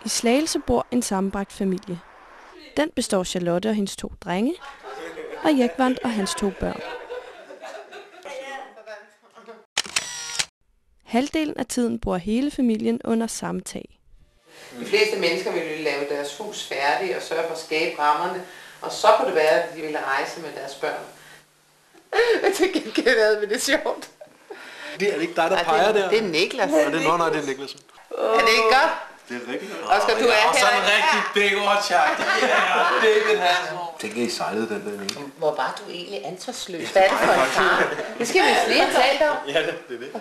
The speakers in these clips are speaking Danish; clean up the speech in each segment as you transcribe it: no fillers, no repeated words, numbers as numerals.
I Slagelse bor en sammenbragt familie. Den består Charlotte og hendes 2 drenge, og Jekvant og hans 2 børn. Halvdelen af tiden bor hele familien under samme tag. De fleste mennesker ville lave deres hus færdigt og sørge for at skabe rammerne, og så kunne det være, at de ville rejse med deres børn. Til gengæld havde vi det sjovt. Det er ikke dig, der peger der? Det er Niklas. Ja, det er nej, det er Niklas. Er det ikke godt? Det er rigtigt. Oscar, du er her. Sådan en rigtig bækkerårtjagt. Det er den her. Tænk, at I sejlede den der ikke? Hvor var du egentlig ansvarsløs? Hvad er det for en far? Det skal vi flere tale om. Ja, det er det.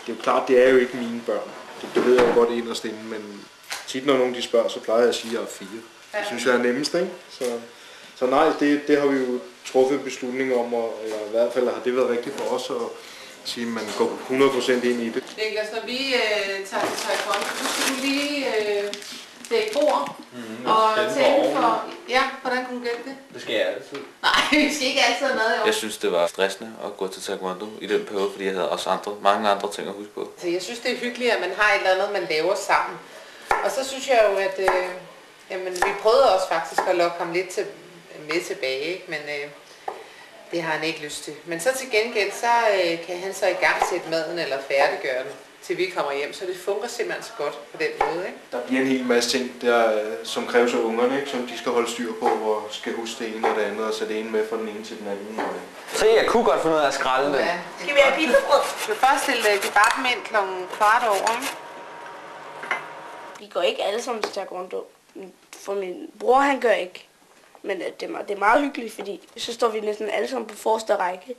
Det er jo klart, det er jo ikke mine børn. Det ved jeg jo godt inderst inde, men tit når nogen de spørger, så plejer jeg at sige, at jeg er 4. Det synes jeg er nemmest, ikke? Så nej, det har vi jo truffet beslutning om, eller i hvert fald har det været rigtigt for os at sige, at man går 100% ind i det. Niklas, når vi tager til taekwondo, så skal du lige dække bord og tænde for... Ja, hvordan kunne du gætte det? Det skal jeg altid. Nej, vi skal ikke altid have mad i år. Jeg synes, det var stressende at gå til taekwondo i den periode, fordi jeg havde også mange andre ting at huske på. Så jeg synes, det er hyggeligt, at man har et eller andet, man laver sammen. Og så synes jeg jo, at jamen, vi prøvede også faktisk at lokke ham lidt med tilbage, ikke? Men det har han ikke lyst til. Men så til gengæld, så kan han så i gang sætte maden eller færdiggøre den, til vi kommer hjem. Så det fungerer simpelthen så godt på den måde, ikke? Der bliver en hel masse ting, som kræves af ungerne, ikke? Som de skal holde styr på, og skal huske det ene og det andet, og sætte det ene med fra den ene til den anden. Se, jeg kunne godt finde ud af at skrælle det. Ja. Skal vi have pizzabrød? Vi vil først stille kebaben ind kl. 15:15, ikke? Vi går ikke alle sammen til taekwondo. For min bror, han gør ikke. Men det er meget hyggeligt, fordi så står vi næsten alle sammen på forreste række.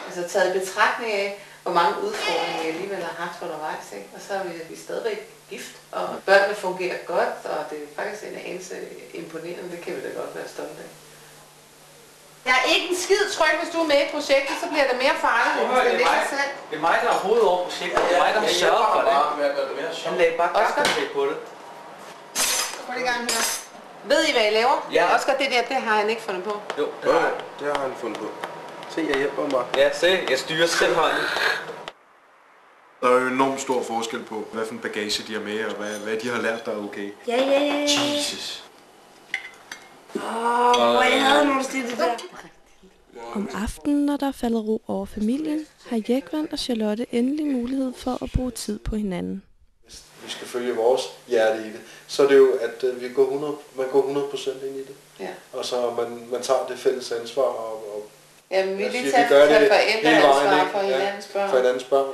Altså taget i betragtning af, hvor mange udfordringer jeg alligevel har haft undervejs, ikke? Og så er vi stadigvæk gift, og børnene fungerer godt, og det er faktisk en anelse imponerende, det kan vi da godt være stolte af. Jeg er ikke en skid tryg, hvis du er med i projektet, så bliver det mere farligt, end hvis det ligger sig selv. Det er mig, der har hovedet over projektet. Det er mig, der har sørget for det. Han lagde bare gaffelsæt på det. Prøv det i gang her. Ved I, hvad I laver? Ja. Oscar, det har han ikke fundet på. Jo, Det har han fundet på. Se, jeg hjælper mig. Ja, se, jeg styrer selv hånden. Der er jo enormt stor forskel på, hvad for en bagage de har med, og hvad de har lært, der er okay. Ja. Jesus. Hvor jeg havde nogle stil det der. Om aftenen, når der er faldet ro over familien, har Jekvant og Charlotte endelig mulighed for at bruge tid på hinanden. Vi skal følge vores hjerte i det. Så er det jo, at man går 100% ind i det. Ja. Og så man tager det fælles ansvar. Og Jamen, vi jeg lige siger, tager vi gør det forældreansvar hele vejen, for hinandens børn. For hinandens børn.